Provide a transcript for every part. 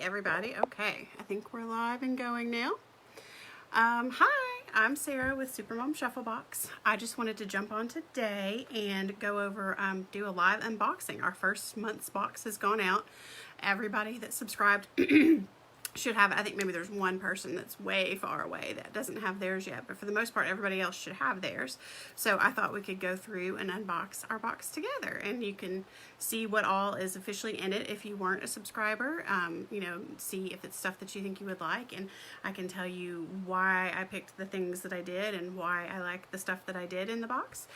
everybody. Okay, I think we're live and going now. Hi, I'm Sarah with Supermom ShuffleBox. I just wanted to jump on today and go over, do a live unboxing. Our first month's box has gone out. Everybody that subscribed should have, I think maybe there's one person that's way far away that doesn't have theirs yet, but for the most part everybody else should have theirs. So I thought we could go through and unbox our box together, and you can see what all is officially in it if you weren't a subscriber. You know, see if it's stuff that you think you would like, and I can tell you why I picked the things that I did and why I like the stuff that I did in the box.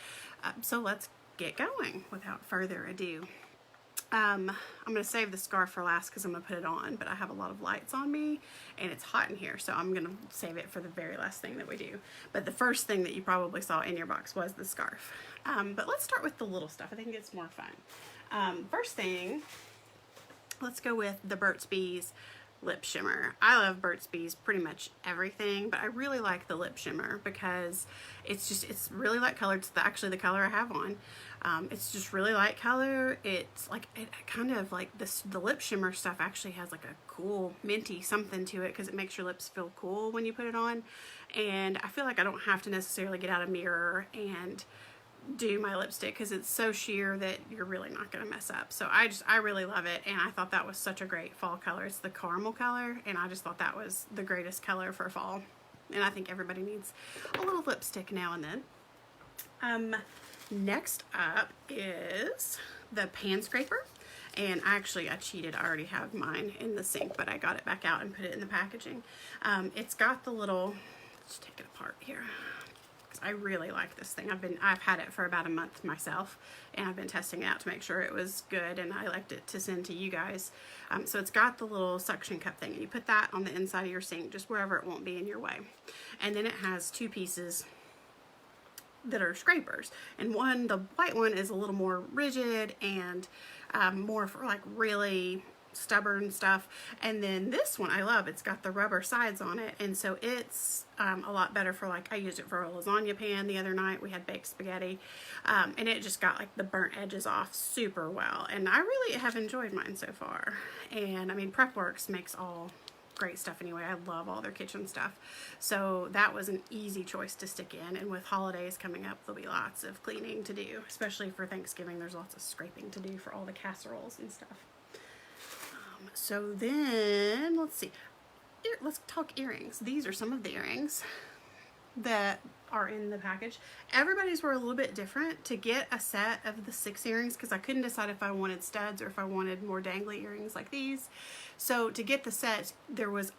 So let's get going without further ado. I'm going to save the scarf for last because I'm going to put it on, but I have a lot of lights on me and it's hot in here, so I'm going to save it for the very last thing that we do. But the first thing that you probably saw in your box was the scarf. But let's start with the little stuff. I think it's more fun. First thing, let's go with the Burt's Bees lip shimmer. I love Burt's Bees pretty much everything, but I really like the lip shimmer because it's really light colored. It's actually the color I have on. It's just really light color. It's like, it kind of like the lip shimmer stuff actually has like a cool minty something to it because it makes your lips feel cool when you put it on. And I feel like I don't have to necessarily get out a mirror and do my lipstick because it's so sheer that you're really not going to mess up. So I really love it, and I thought that was such a great fall color. It's the caramel color, and I just thought that was the greatest color for fall, and I think everybody needs a little lipstick now and then. Next up is the pan scraper, and I cheated. I already have mine in the sink, but I got it back out and put it in the packaging. It's got the little, let's take it apart here. I really like this thing. I've had it for about a month myself, and I've been testing it out to make sure it was good, and I liked it to send to you guys. So it's got the little suction cup thing, and you put that on the inside of your sink, just wherever it won't be in your way. And then it has two pieces that are scrapers, and the white one is a little more rigid and more for like really stubborn stuff, and then this one I love. It's got the rubber sides on it, and so it's a lot better for, like, I used it for a lasagna pan the other night. We had baked spaghetti, and it just got like the burnt edges off super well, and I really have enjoyed mine so far. And I mean, Prepworks makes all great stuff anyway. I love all their kitchen stuff, so that was an easy choice to stick in. And with holidays coming up, there'll be lots of cleaning to do, especially for Thanksgiving. There's lots of scraping to do for all the casseroles and stuff. So then, let's see, let's talk earrings. These are some of the earrings that are in the package. Everybody's were a little bit different. To get a set of the 6 earrings, because I couldn't decide if I wanted studs or if I wanted more dangly earrings like these. So to get the set, there was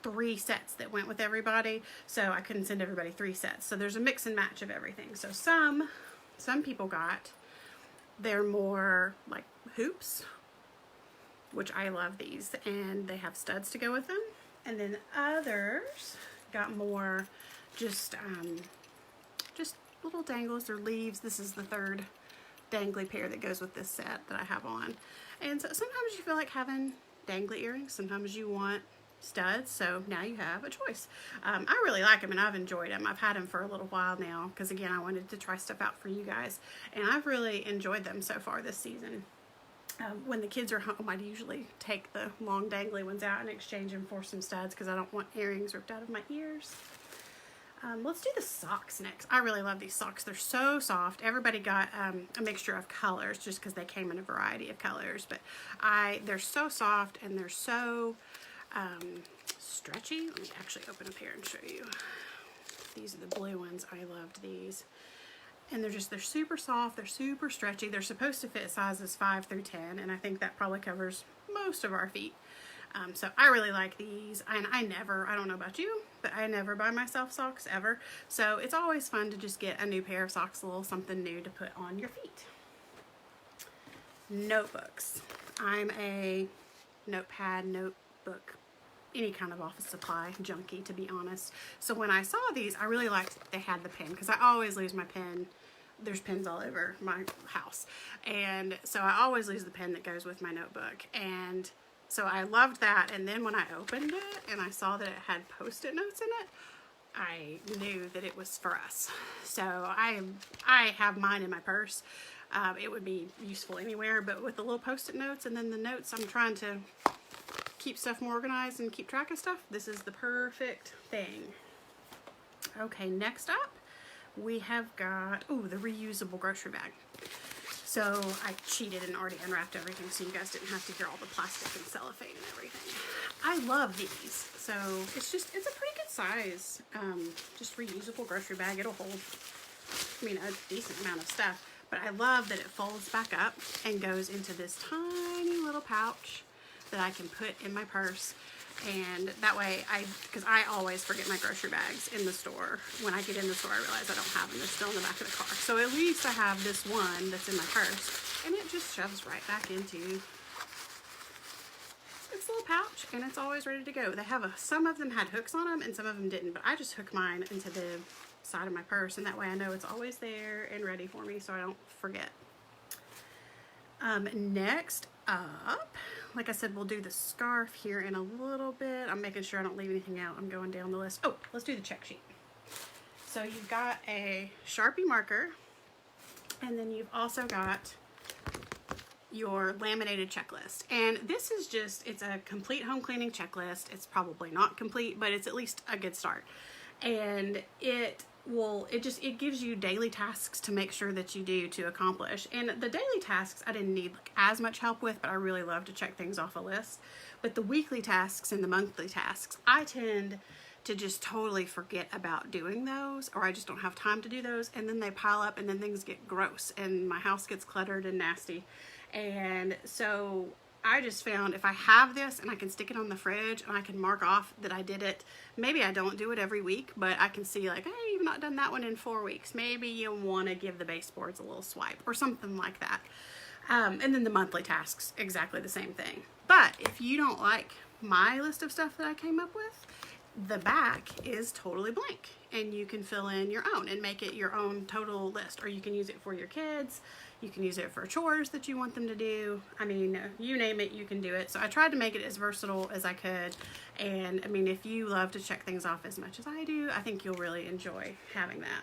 3 sets that went with everybody, so I couldn't send everybody 3 sets. So there's a mix and match of everything. So some people got, they're more like hoops, which I love these, and they have studs to go with them. And then others got more just little dangles or leaves. This is the 3rd dangly pair that goes with this set that I have on. And so sometimes you feel like having dangly earrings, sometimes you want studs, so now you have a choice. I really like them, and I've enjoyed them. I've had them for a little while now because, again, I wanted to try stuff out for you guys, and I've really enjoyed them so far this season. When the kids are home, I usually take the long dangly ones out and exchange them for some studs because I don't want earrings ripped out of my ears. Let's do the socks next. I really love these socks. They're so soft. Everybody got a mixture of colors just because they came in a variety of colors, but they're so soft and they're so stretchy. Let me actually open up here and show you. These are the blue ones. I loved these. And they're super soft, they're super stretchy. They're supposed to fit sizes 5 through 10, and I think that probably covers most of our feet. So I really like these, and I don't know about you, but I never buy myself socks ever. So it's always fun to just get a new pair of socks, a little something new to put on your feet. Notebooks. I'm a notepad, notebook, any kind of office supply junkie, to be honest. So when I saw these, I really liked that they had the pen, because I always lose my pen. There's pens all over my house, and so I always lose the pen that goes with my notebook. And so I loved that, and then when I opened it and I saw that it had Post-it notes in it, I knew that it was for us. So I have mine in my purse. It would be useful anywhere, but with the little Post-it notes and then the notes I'm trying to keep stuff more organized and keep track of stuff, this is the perfect thing. Okay, next up, we have got, ooh, the reusable grocery bag. So I cheated and already unwrapped everything so you guys didn't have to hear all the plastic and cellophane and everything. I love these. So it's a pretty good size, just reusable grocery bag. It'll hold, I mean, a decent amount of stuff. But I love that it folds back up and goes into this tiny little pouch that I can put in my purse. And that way, because I always forget my grocery bags in the store. When I get in the store, I realize I don't have them. They're still in the back of the car. So at least I have this one that's in my purse. And it just shoves right back into this little pouch. And it's always ready to go. They have some of them had hooks on them and some of them didn't. But I just hook mine into the side of my purse. And that way I know it's always there and ready for me so I don't forget. Next up, like I said, we'll do the scarf here in a little bit. I'm making sure I don't leave anything out. I'm going down the list. Oh, let's do the check sheet. So you've got a Sharpie marker, and then you've also got your laminated checklist. And this is just, it's a complete home cleaning checklist. It's probably not complete, but it's at least a good start. And it gives you daily tasks to make sure that you do to accomplish. And the daily tasks I didn't need like as much help with, but I really love to check things off a list. But the weekly tasks and the monthly tasks, I tend to just totally forget about doing those, or I just don't have time to do those, and then they pile up and then things get gross and my house gets cluttered and nasty. And so I just found if I have this and I can stick it on the fridge and I can mark off that I did it, maybe I don't do it every week, but I can see like, hey, you've not done that one in 4 weeks. Maybe you want to give the baseboards a little swipe or something like that. And then the monthly tasks, exactly the same thing. But if you don't like my list of stuff that I came up with, the back is totally blank and you can fill in your own and make it your own total list, or you can use it for your kids. You can use it for chores that you want them to do. I mean, you name it, you can do it. So I tried to make it as versatile as I could. And I mean, if you love to check things off as much as I do, I think you'll really enjoy having that.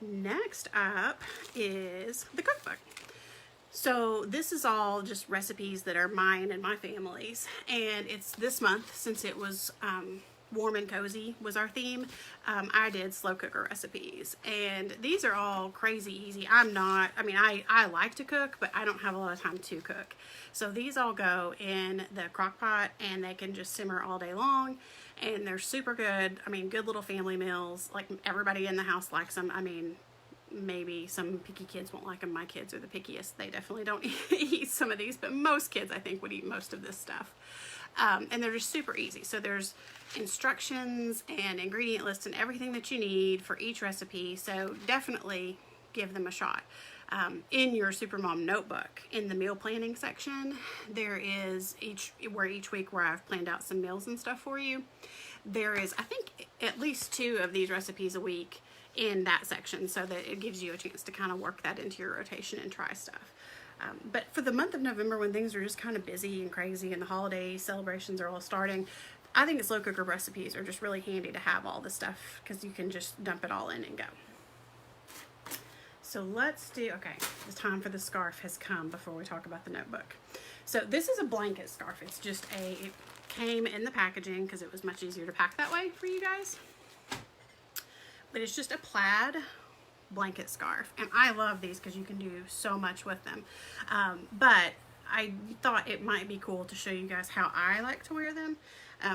Next up is the cookbook. So this is all just recipes that are mine and my family's. And it's this month, since it was warm and cozy was our theme, I did slow cooker recipes, and these are all crazy easy. I like to cook, but I don't have a lot of time to cook. So these all go in the crock pot and they can just simmer all day long, and they're super good. I mean, good little family meals. Like, everybody in the house likes them. I mean, maybe some picky kids won't like them. My kids are the pickiest. They definitely don't eat some of these, but most kids I think would eat most of this stuff. And they're just super easy. So there's instructions and ingredient lists and everything that you need for each recipe. So definitely give them a shot. In your Supermom notebook, in the meal planning section, there is each week where I've planned out some meals and stuff for you. There is, I think, at least 2 of these recipes a week in that section, so that it gives you a chance to kind of work that into your rotation and try stuff. But for the month of November, when things are just kind of busy and crazy and the holiday celebrations are all starting, I think slow cooker recipes are just really handy to have all the stuff, because you can just dump it all in and go. So let's do, okay, the time for the scarf has come before we talk about the notebook. So this is a blanket scarf. It's just it came in the packaging because it was much easier to pack that way for you guys. But it's just a plaid blanket scarf, and I love these because you can do so much with them. But I thought it might be cool to show you guys how I like to wear them,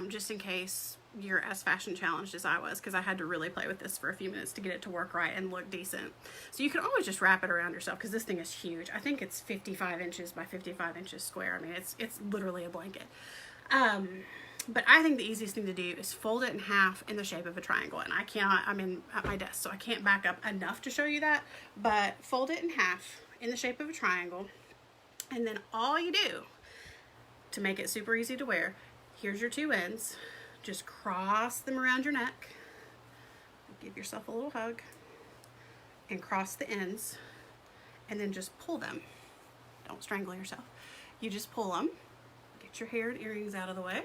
just in case you're as fashion challenged as I was, because I had to really play with this for a few minutes to get it to work right and look decent. So you can always just wrap it around yourself, because this thing is huge. I think it's 55 inches by 55 inches square. I mean, it's literally a blanket. But I think the easiest thing to do is fold it in half in the shape of a triangle. And I'm at my desk, so I can't back up enough to show you that. But fold it in half in the shape of a triangle. And then all you do to make it super easy to wear, here's your 2 ends. Just cross them around your neck. Give yourself a little hug. And cross the ends. And then just pull them. Don't strangle yourself. You just pull them. Get your hair and earrings out of the way.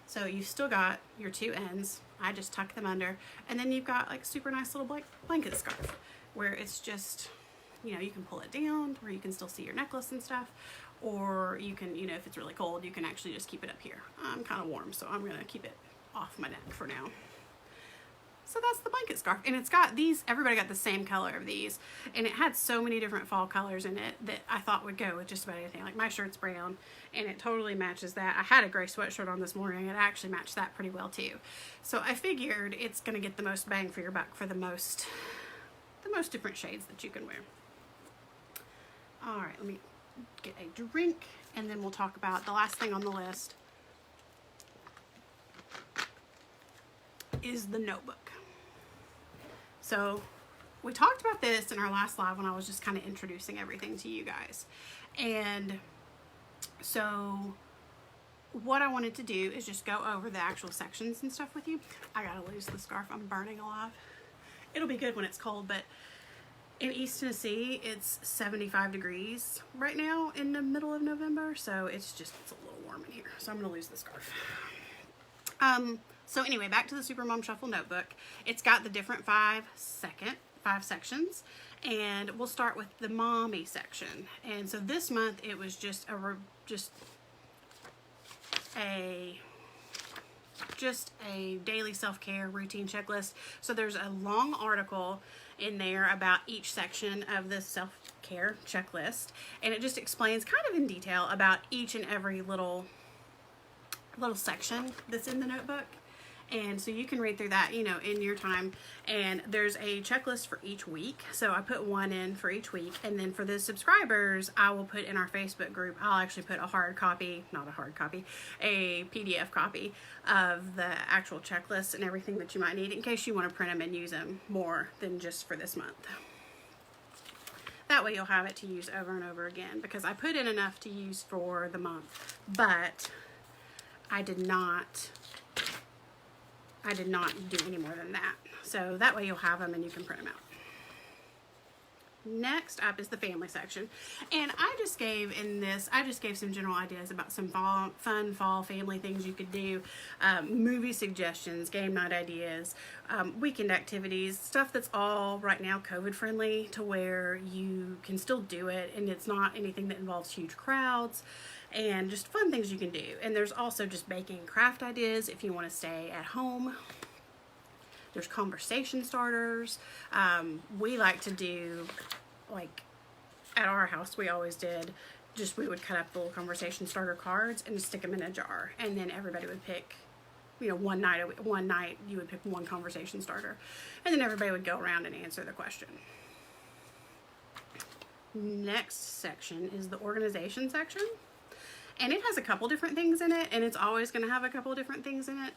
So you've still got your 2 ends. I just tuck them under. And then you've got like super nice little blanket scarf, where it's just, you know, you can pull it down where you can still see your necklace and stuff, or you can, you know, if it's really cold, you can actually just keep it up here. I'm kind of warm, so I'm going to keep it off my neck for now. So that's the blanket scarf, and it's got these, everybody got the same color of these, and it had so many different fall colors in it that I thought would go with just about anything. Like my shirt's brown, and it totally matches that. I had a gray sweatshirt on this morning, and it actually matched that pretty well too. So I figured it's going to get the most bang for your buck for the most different shades that you can wear. All right, let me get a drink, and then we'll talk about the last thing on the list is the notebook. So we talked about this in our last live when I was just kind of introducing everything to you guys. And so what I wanted to do is just go over the actual sections and stuff with you. I gotta lose the scarf, I'm burning alive. It'll be good when it's cold, but in East Tennessee, it's 75 degrees right now in the middle of November. So it's a little warm in here. So I'm gonna lose the scarf. So anyway, back to the Supermom Shuffle notebook. It's got the different five sections, and we'll start with the mommy section. And so this month it was just a daily self-care routine checklist. So there's a long article in there about each section of the self-care checklist, and it just explains kind of in detail about each and every little section that's in the notebook. And so you can read through that, you know, in your time. And there's a checklist for each week. So I put one in for each week. And then for the subscribers, I will put in our Facebook group, I'll actually put a PDF copy of the actual checklist and everything that you might need in case you want to print them and use them more than just for this month. That way you'll have it to use over and over again, because I put in enough to use for the month, but I did not do any more than that. So that way you'll have them and you can print them out. Next up is the family section. And I just gave some general ideas about some fun fall family things you could do, movie suggestions, game night ideas, weekend activities, stuff that's all right now COVID friendly to where you can still do it and it's not anything that involves huge crowds, and just fun things you can do. And there's also just baking and craft ideas if you want to stay at home. There's conversation starters. We like to do, like at our house, we always did, we would cut up the little conversation starter cards and stick them in a jar. And then everybody would pick, you know, one night you would pick one conversation starter. And then everybody would go around and answer the question. Next section is the organization section. And it has a couple different things in it, and it's always going to have a couple different things in it.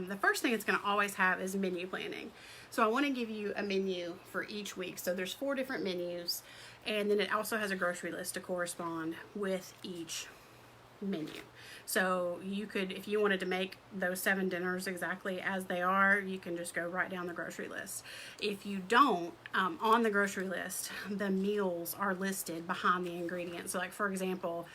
The first thing it's going to always have is menu planning. So I want to give you a menu for each week. So there's 4 different menus, and then it also has a grocery list to correspond with each menu. So you could, if you wanted to make those 7 dinners exactly as they are, you can just go right down the grocery list. If you don't, on the grocery list, the meals are listed behind the ingredients. So like, for example,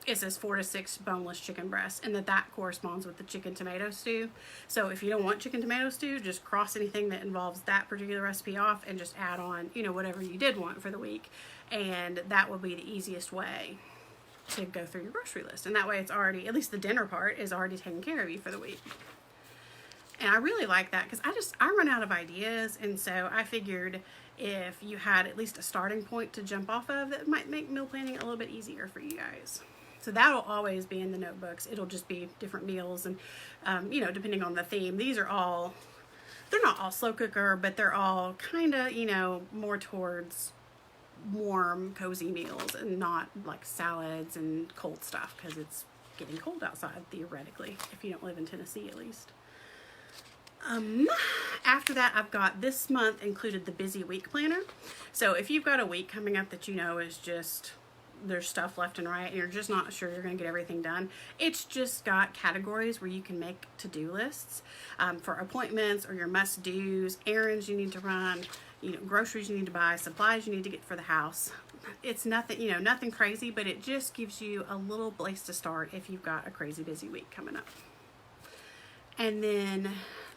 it says 4 to 6 boneless chicken breasts, and that corresponds with the chicken tomato stew. So if you don't want chicken tomato stew, just cross anything that involves that particular recipe off and just add on, you know, whatever you did want for the week. And that will be the easiest way to go through your grocery list. And that way it's already, at least the dinner part is already taken care of you for the week. And I really like that because I run out of ideas, and so I figured if you had at least a starting point to jump off of, that might make meal planning a little bit easier for you guys. So that'll always be in the notebooks. It'll just be different meals, and you know, depending on the theme. These are all, they're not all slow cooker, but they're all kind of, you know, more towards warm, cozy meals and not like salads and cold stuff, because it's getting cold outside theoretically, if you don't live in Tennessee at least. After that, I've got this month included the busy week planner. So if you've got a week coming up that you know is just, there's stuff left and right and you're just not sure you're going to get everything done, it's just got categories where you can make to-do lists for appointments or your must-dos, errands you need to run, you know, groceries you need to buy, supplies you need to get for the house. It's nothing, you know, nothing crazy, but it just gives you a little place to start if you've got a crazy busy week coming up. And then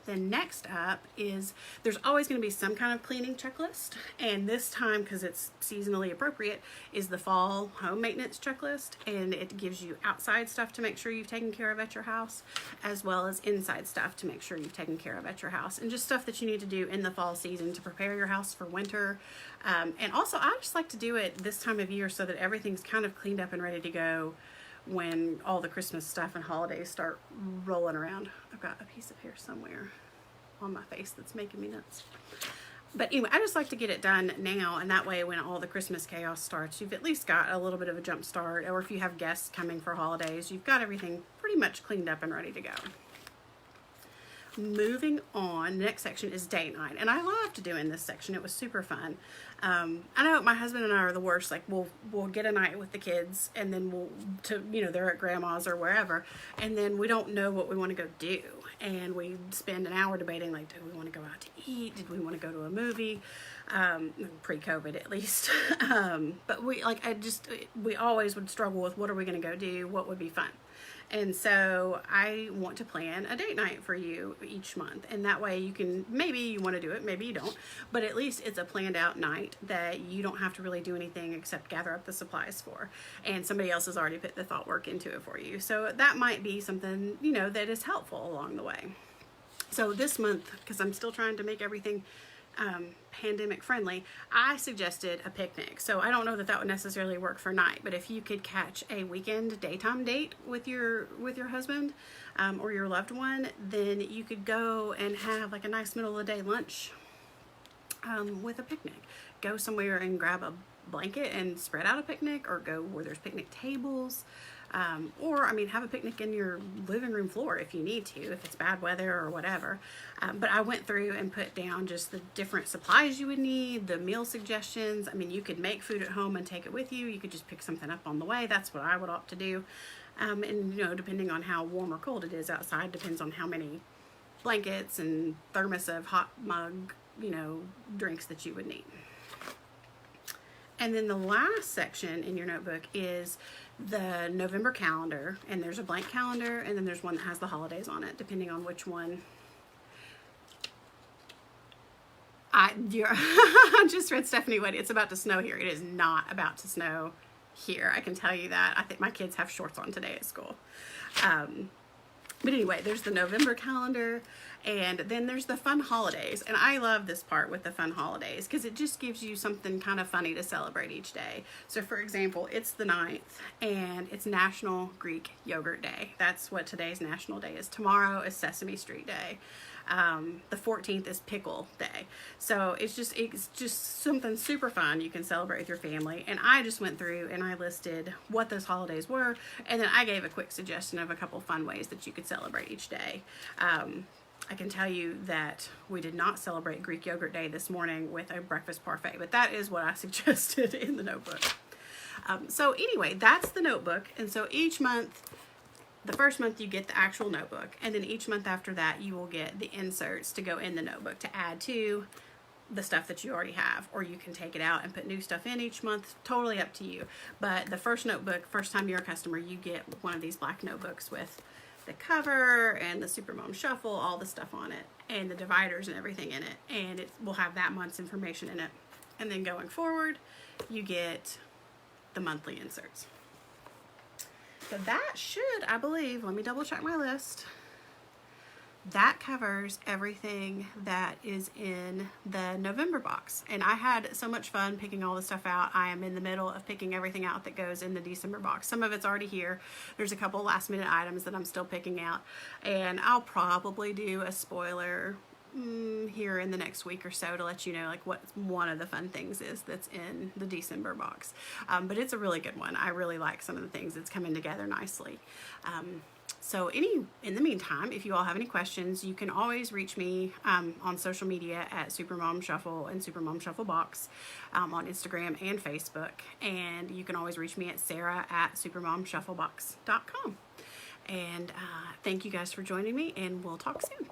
Then next up is, there's always going to be some kind of cleaning checklist, and this time, because it's seasonally appropriate, is the fall home maintenance checklist, and it gives you outside stuff to make sure you've taken care of at your house, as well as inside stuff to make sure you've taken care of at your house, and just stuff that you need to do in the fall season to prepare your house for winter. And also, I just like to do it this time of year so that everything's kind of cleaned up and ready to go when all the Christmas stuff and holidays start rolling around. I've got a piece of hair somewhere on my face that's making me nuts. But anyway, I just like to get it done now, and that way when all the Christmas chaos starts, you've at least got a little bit of a jump start, or if you have guests coming for holidays, you've got everything pretty much cleaned up and ready to go. Moving on, the next section is date night, and I loved doing this section. It was super fun. I know my husband and I are the worst. Like we'll get a night with the kids, and then they're at grandma's or wherever, and then we don't know what we want to go do, and we spend an hour debating, like, do we want to go out to eat? Did we want to go to a movie? Pre-COVID at least. But we always would struggle with, what are we going to go do? What would be fun? And so I want to plan a date night for you each month. And that way you can, maybe you want to do it, maybe you don't, but at least it's a planned out night that you don't have to really do anything except gather up the supplies for. And somebody else has already put the thought work into it for you. So that might be something, that is helpful along the way. So this month, because I'm still trying to make everything pandemic friendly, I suggested a picnic. So I don't know that that would necessarily work for night, but if you could catch a weekend daytime date with your husband or your loved one, then you could go and have like a nice middle of the day lunch with a picnic. Go somewhere and grab a blanket and spread out a picnic, or go where there's picnic tables. Or have a picnic in your living room floor if you need to, if it's bad weather or whatever. But I went through and put down just the different supplies you would need, the meal suggestions. You could make food at home and take it with you. You could just pick something up on the way. That's what I would opt to do. And depending on how warm or cold it is outside, depends on how many blankets and thermos of hot mug, drinks that you would need. And then the last section in your notebook is the November calendar, and there's a blank calendar, and then there's one that has the holidays on it, depending on which one. I just read Stephanie Wood. It's about to snow here. It is not about to snow here. I can tell you that. I think my kids have shorts on today at school. But anyway, there's the November calendar, and then there's the fun holidays. And I love this part with the fun holidays because it just gives you something kind of funny to celebrate each day. So for example, it's the 9th, and it's National Greek Yogurt Day. That's what today's national day is. Tomorrow is Sesame Street Day. The 14th is Pickle Day. So it's just something super fun you can celebrate with your family. And I just went through and I listed what those holidays were, and then I gave a quick suggestion of a couple fun ways that you could celebrate each day. I can tell you that we did not celebrate Greek Yogurt Day this morning with a breakfast parfait, but that is what I suggested in the notebook. So anyway, that's the notebook. And so each month, the first month you get the actual notebook, and then each month after that you will get the inserts to go in the notebook to add to the stuff that you already have, or you can take it out and put new stuff in each month. Totally up to you. But the first notebook, first time you're a customer, you get one of these black notebooks with the cover and the Supermom Shuffle, all the stuff on it, and the dividers and everything in it, and it will have that month's information in it. And then going forward, you get the monthly inserts. So that should, I believe, let me double check my list. That covers everything that is in the November box. And I had so much fun picking all the stuff out. I am in the middle of picking everything out that goes in the December box. Some of it's already here. There's a couple last minute items that I'm still picking out. And I'll probably do a spoiler here in the next week or so to let you know like what one of the fun things is that's in the December box. But it's a really good one. I really like some of the things that's coming together nicely. So in the meantime, if you all have any questions, you can always reach me on social media at Supermom Shuffle and Supermom ShuffleBox on Instagram and Facebook. And you can always reach me at Sarah@SupermomShuffleBox.com. And thank you guys for joining me, and we'll talk soon.